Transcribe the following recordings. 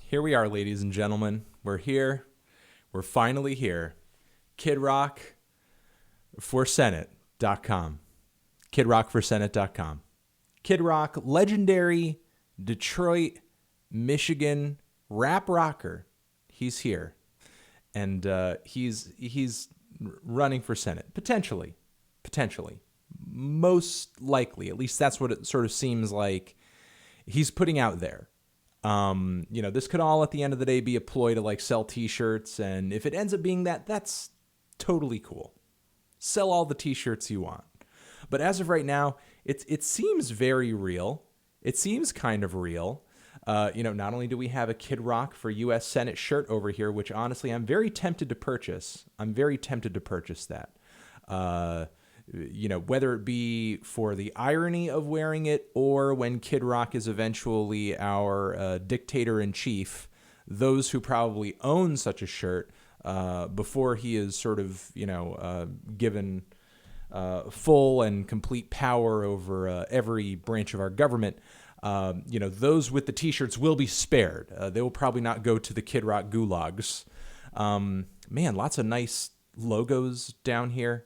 Here we are, ladies and gentlemen. We're here. We're finally here. Kid Rock for Senate.com. KidRockForSenate.com. Kid Rock, legendary Detroit, Michigan rap rocker. He's here. And he's running for Senate. Potentially. Most likely. At least that's what it sort of seems like he's putting out there. This could all at the end of the day be a ploy to like sell t-shirts. And if it ends up being that, that's totally cool. Sell all the t-shirts you want. But as of right now, it seems very real. It seems kind of real. Not only do we have a Kid Rock for U.S. Senate shirt over here, which honestly I'm very tempted to purchase. I'm very tempted to purchase that. Whether it be for the irony of wearing it or when Kid Rock is eventually our dictator-in-chief, those who probably own such a shirt before he is sort of, given full and complete power over every branch of our government, those with the T-shirts will be spared. They will probably not go to the Kid Rock gulags. Lots of nice logos down here.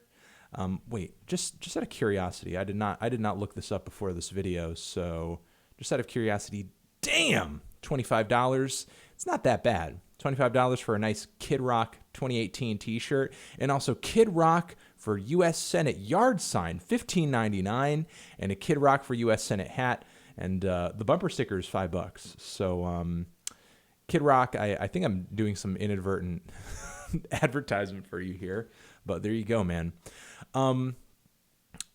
Just out of curiosity, I did not look this up before this video, so just out of curiosity, damn, $25. It's not that bad. $25 for a nice Kid Rock 2018 t-shirt, and also Kid Rock for U.S. Senate yard sign, $15.99, and a Kid Rock for U.S. Senate hat, and the bumper sticker is $5. So Kid Rock, I think I'm doing some inadvertent advertisement for you here, but there you go, man.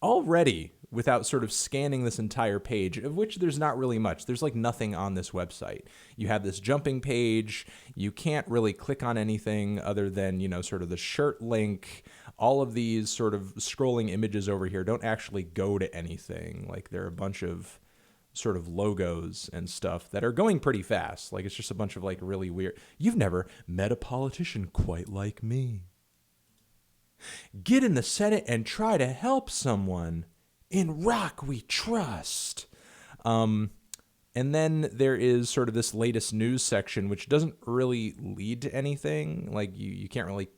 Already, without sort of scanning this entire page, of which there's not really much, there's like nothing on this website. You have this jumping page. You can't really click on anything other than, sort of the shirt link. All of these sort of scrolling images over here don't actually go to anything. Like, there are a bunch of sort of logos and stuff that are going pretty fast. Like, it's just a bunch of like really weird. You've never met a politician quite like me. Get in the Senate and try to help someone. In Rock we trust. And then there is sort of this latest news section, which doesn't really lead to anything. Like, you can't really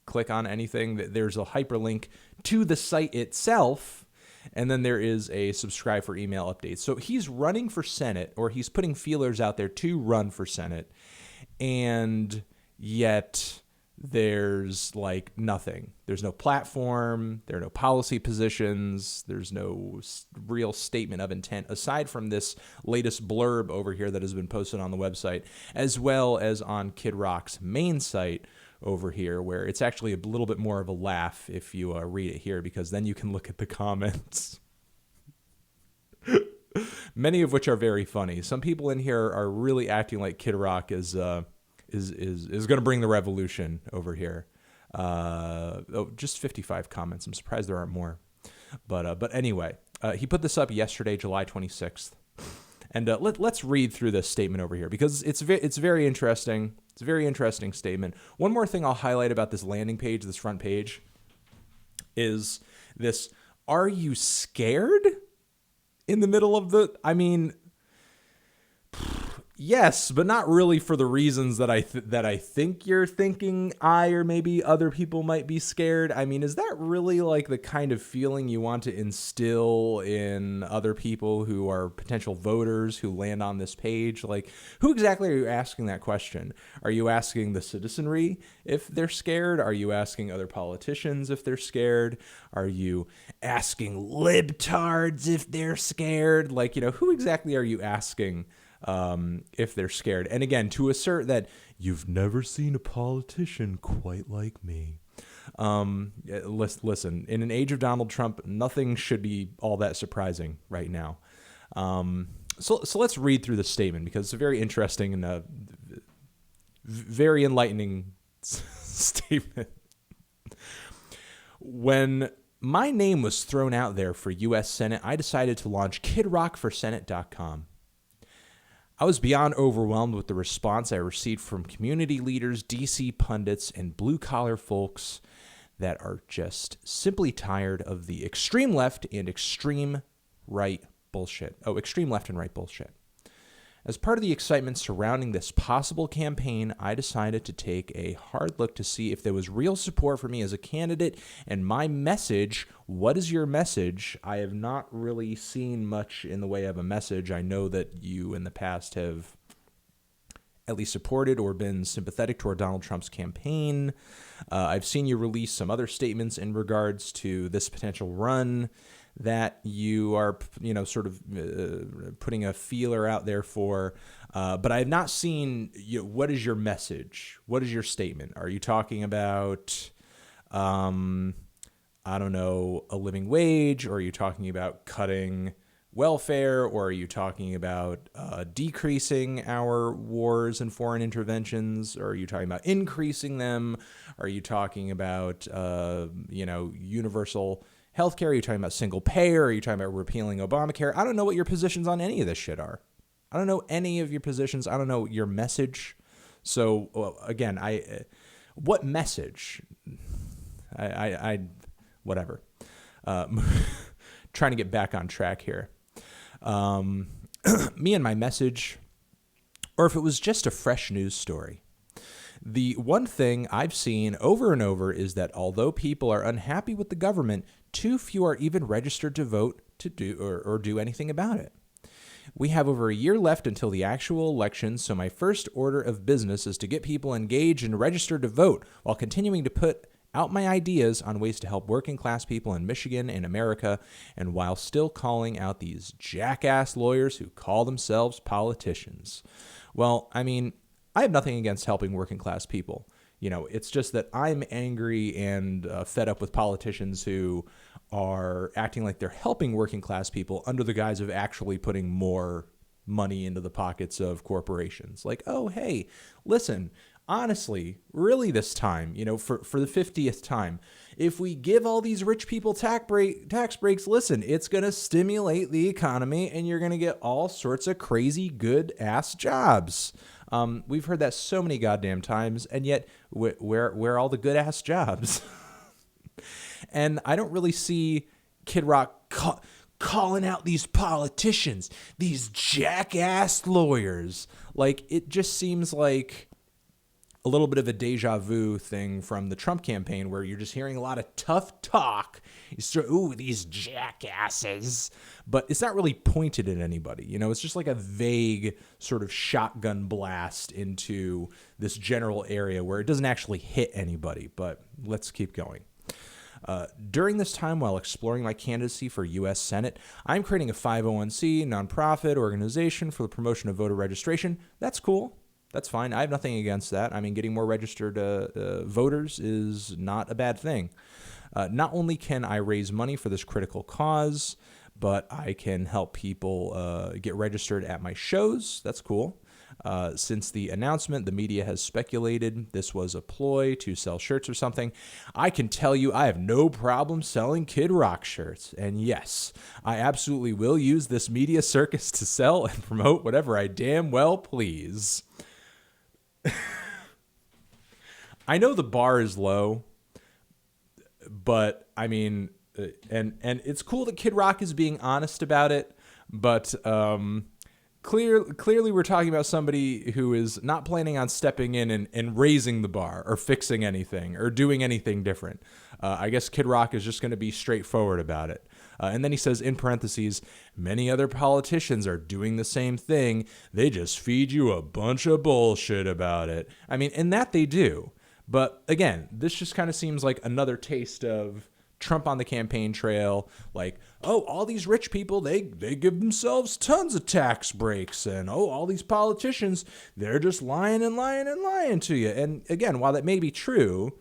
click on anything. There's a hyperlink to the site itself. And then there is a subscribe for email updates. So he's running for Senate, or he's putting feelers out there to run for Senate. And yet there's like nothing. There's no platform. There are no policy positions. There's no real statement of intent aside from this latest blurb over here that has been posted on the website, as well as on Kid Rock's main site over here, where it's actually a little bit more of a laugh if you read it here, because then you can look at the comments. Many of which are very funny. Some people in here are really acting like Kid Rock is going to bring the revolution over here. Just 55 comments. I'm surprised there aren't more. But anyway, he put this up yesterday, July 26th. And let's read through this statement over here, because it's very interesting. It's a very interesting statement. One more thing I'll highlight about this landing page, this front page, is this, "Are you scared?" in the middle of the, yes, but not really for the reasons that I think you're thinking I or maybe other people might be scared. Is that really like the kind of feeling you want to instill in other people who are potential voters who land on this page? Like, who exactly are you asking that question? Are you asking the citizenry if they're scared? Are you asking other politicians if they're scared? Are you asking libtards if they're scared? Like, who exactly are you asking if they're scared? And again, to assert that you've never seen a politician quite like me. Listen, in an age of Donald Trump, nothing should be all that surprising right now. So let's read through the statement, because it's a very interesting and very enlightening statement. "When my name was thrown out there for U.S. Senate, I decided to launch KidRockForSenate.com. I was beyond overwhelmed with the response I received from community leaders, DC pundits, and blue-collar folks that are just simply tired of the extreme left and extreme right bullshit. Extreme left and right bullshit. As part of the excitement surrounding this possible campaign, I decided to take a hard look to see if there was real support for me as a candidate and my message. What is your message? I have not really seen much in the way of a message. I know that you in the past have at least supported or been sympathetic toward Donald Trump's campaign. I've seen you release some other statements in regards to this potential run that you are, sort of putting a feeler out there for. But I have not seen, what is your message? What is your statement? Are you talking about, I don't know, a living wage? Or are you talking about cutting welfare? Or are you talking about decreasing our wars and foreign interventions? Or are you talking about increasing them? Are you talking about, universal healthcare? Are you talking about single payer? Are you talking about repealing Obamacare? I don't know what your positions on any of this shit are. I don't know any of your positions. I don't know your message. So again, what message? Whatever. Trying to get back on track here. Me and my message, or if it was just a fresh news story. The one thing I've seen over and over is that although people are unhappy with the government, too few are even registered to vote to do or do anything about it. We have over a year left until the actual election, so my first order of business is to get people engaged and registered to vote while continuing to put out my ideas on ways to help working class people in Michigan and America, and while still calling out these jackass lawyers who call themselves politicians. Well, I mean, I have nothing against helping working class people. It's just that I'm angry and fed up with politicians who are acting like they're helping working class people under the guise of actually putting more money into the pockets of corporations. Like, oh, hey, listen, honestly, really this time, for the 50th time, if we give all these rich people tax breaks, listen, it's going to stimulate the economy and you're going to get all sorts of crazy good ass jobs. We've heard that so many goddamn times, and yet where are all the good ass jobs? And I don't really see Kid Rock calling out these politicians, these jackass lawyers. Like, it just seems like a little bit of a deja vu thing from the Trump campaign where you're just hearing a lot of tough talk. Ooh, these jackasses. But it's not really pointed at anybody. It's just like a vague sort of shotgun blast into this general area where it doesn't actually hit anybody. But let's keep going. During this time, while exploring my candidacy for U.S. Senate, I'm creating a 501c nonprofit organization for the promotion of voter registration. That's cool. That's fine. I have nothing against that. I mean, getting more registered voters is not a bad thing. Not only can I raise money for this critical cause, but I can help people get registered at my shows. That's cool. Since the announcement, the media has speculated this was a ploy to sell shirts or something. I can tell you I have no problem selling Kid Rock shirts. And yes, I absolutely will use this media circus to sell and promote whatever I damn well please. I know the bar is low, but I mean, and it's cool that Kid Rock is being honest about it, but clearly we're talking about somebody who is not planning on stepping in and raising the bar or fixing anything or doing anything different. I guess Kid Rock is just going to be straightforward about it. And then he says, in parentheses, many other politicians are doing the same thing. They just feed you a bunch of bullshit about it. I mean, and that they do. But again, this just kind of seems like another taste of Trump on the campaign trail. Like, oh, all these rich people, they give themselves tons of tax breaks. And, oh, all these politicians, they're just lying and lying and lying to you. And again, while that may be true,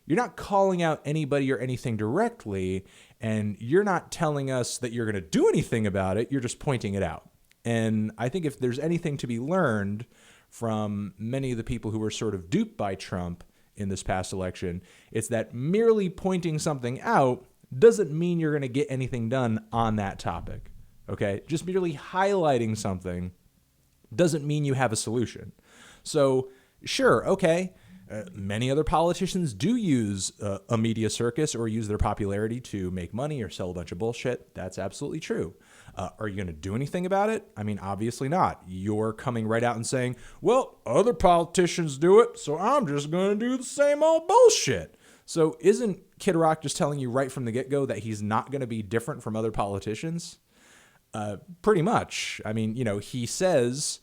you're not calling out anybody or anything directly, and you're not telling us that you're going to do anything about it. You're just pointing it out. And I think if there's anything to be learned from many of the people who were sort of duped by Trump in this past election, it's that merely pointing something out doesn't mean you're going to get anything done on that topic. Okay? Just merely highlighting something doesn't mean you have a solution. So, sure, okay. Many other politicians do use a media circus or use their popularity to make money or sell a bunch of bullshit. That's absolutely true. Are you going to do anything about it? I mean, obviously not. You're coming right out and saying, well, other politicians do it, so I'm just going to do the same old bullshit. So isn't Kid Rock just telling you right from the get-go that he's not going to be different from other politicians? Pretty much. I mean, he says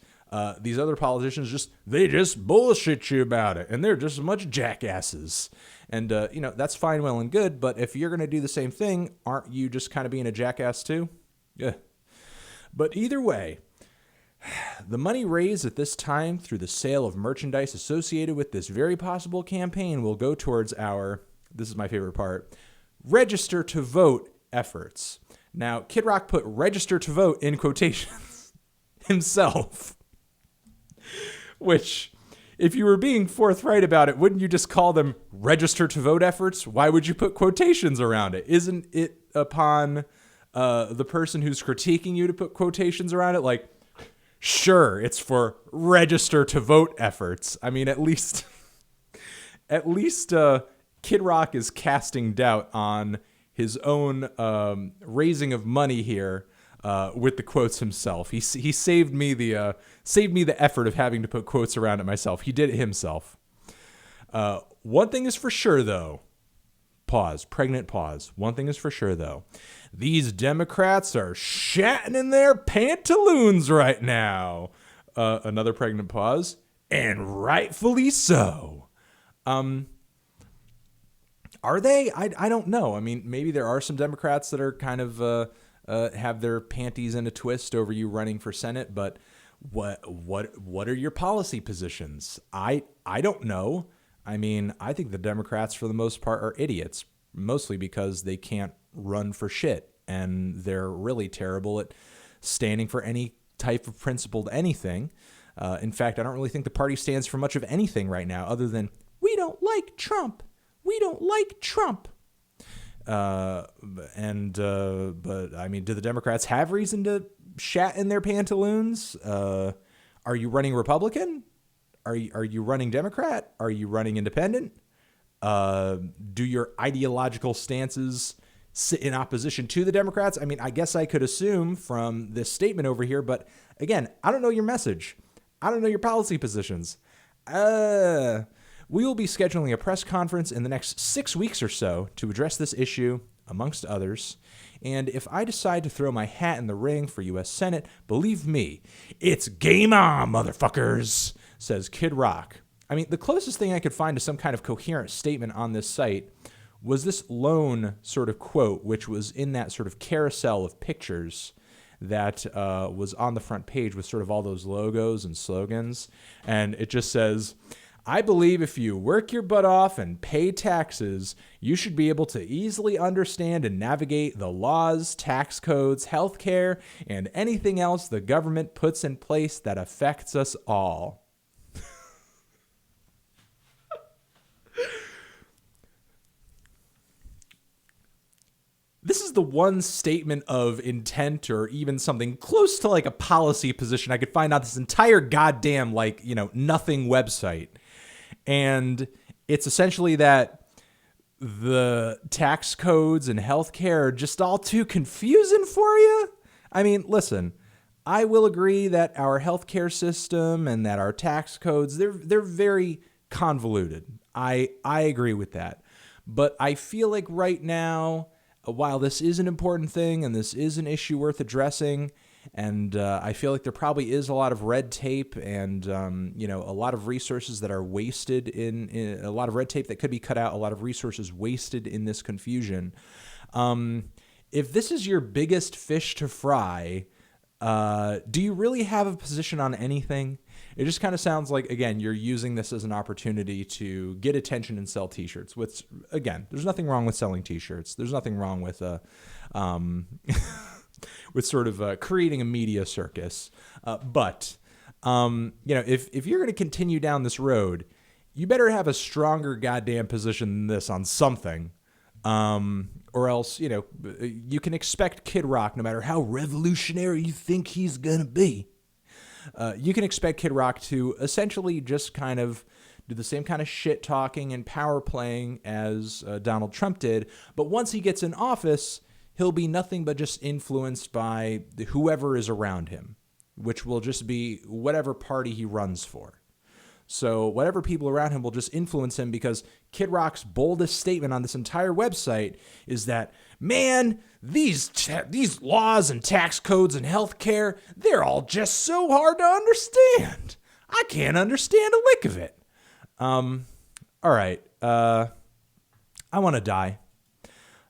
these other politicians they just bullshit you about it, and they're just a bunch of jackasses. And, that's fine, well, and good, but if you're going to do the same thing, aren't you just kind of being a jackass too? Yeah. But either way, the money raised at this time through the sale of merchandise associated with this very possible campaign will go towards our, this is my favorite part, register to vote efforts. Now, Kid Rock put register to vote in quotations himself, which, if you were being forthright about it, wouldn't you just call them register to vote efforts? Why would you put quotations around it? Isn't it upon the person who's critiquing you to put quotations around it? Like, sure, it's for register to vote efforts. I mean, at least Kid Rock is casting doubt on his own raising of money here with the quotes himself. He saved me the effort of having to put quotes around it myself. He did it himself. One thing is for sure, though. Pregnant pause. One thing is for sure, though. These Democrats are shatting in their pantaloons right now. Another pregnant pause. And rightfully so. Are they? I don't know. I mean, maybe there are some Democrats that are kind of have their panties in a twist over you running for Senate, but what are your policy positions? I don't know. I mean, I think the Democrats for the most part are idiots, mostly because they can't run for shit, and they're really terrible at standing for any type of principled anything. In fact, I don't really think the party stands for much of anything right now other than, we don't like Trump. We don't like Trump. But I mean, do the Democrats have reason to shat in their pantaloons? Are you running Republican? Are you running Democrat? Are you running independent? Do your ideological stances sit in opposition to the Democrats? I mean, I guess I could assume from this statement over here, but again, I don't know your message. I don't know your policy positions. We will be scheduling a press conference in the next 6 weeks or so to address this issue, amongst others. And if I decide to throw my hat in the ring for U.S. Senate, believe me, it's game on, motherfuckers, says Kid Rock. I mean, the closest thing I could find to some kind of coherent statement on this site was this lone sort of quote, which was in that sort of carousel of pictures that was on the front page with sort of all those logos and slogans. And it just says, I believe if you work your butt off and pay taxes, you should be able to easily understand and navigate the laws, tax codes, healthcare, and anything else the government puts in place that affects us all. This is the one statement of intent or even something close to like a policy position I could find on this entire goddamn nothing website. And it's essentially that the tax codes and healthcare are just all too confusing for you. I mean, listen, I will agree that our healthcare system and that our tax codes, they're very convoluted. I agree with that. But I feel like right now, while this is an important thing and this is an issue worth addressing, and I feel like there probably is a lot of red tape and, a lot of resources that are wasted in a lot of red tape that could be cut out, a lot of resources wasted in this confusion. If this is your biggest fish to fry, do you really have a position on anything? It just kind of sounds like, again, you're using this as an opportunity to get attention and sell T-shirts. Which, again, there's nothing wrong with selling T-shirts. There's nothing wrong with with sort of creating a media circus. But if you're going to continue down this road, you better have a stronger goddamn position than this on something. Or else, you can expect Kid Rock, no matter how revolutionary you think he's going to be, you can expect Kid Rock to essentially just kind of do the same kind of shit talking and power playing as Donald Trump did. But once he gets in office, he'll be nothing but just influenced by whoever is around him, which will just be whatever party he runs for. So whatever people around him will just influence him, because Kid Rock's boldest statement on this entire website is that, man, these laws and tax codes and healthcare, they're all just so hard to understand. I can't understand a lick of it. All right. I want to die.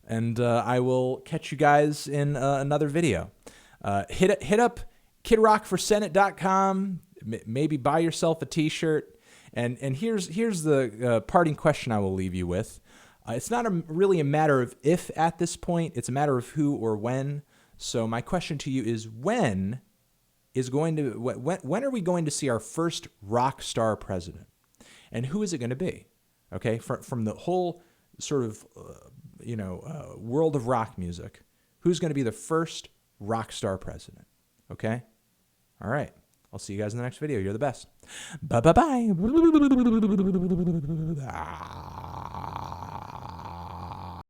And I will catch you guys in another video. Hit up kidrockforsenate.com. Maybe buy yourself a t-shirt. And here's the parting question I will leave you with. It's not really a matter of if at this point. It's a matter of who or when. So my question to you is, when are we going to see our first rock star president? And who is it going to be? Okay, from the whole sort of world of rock music, who's going to be the first rock star president? Okay, all right. I'll see you guys in the next video. You're the best. Bye-bye-bye.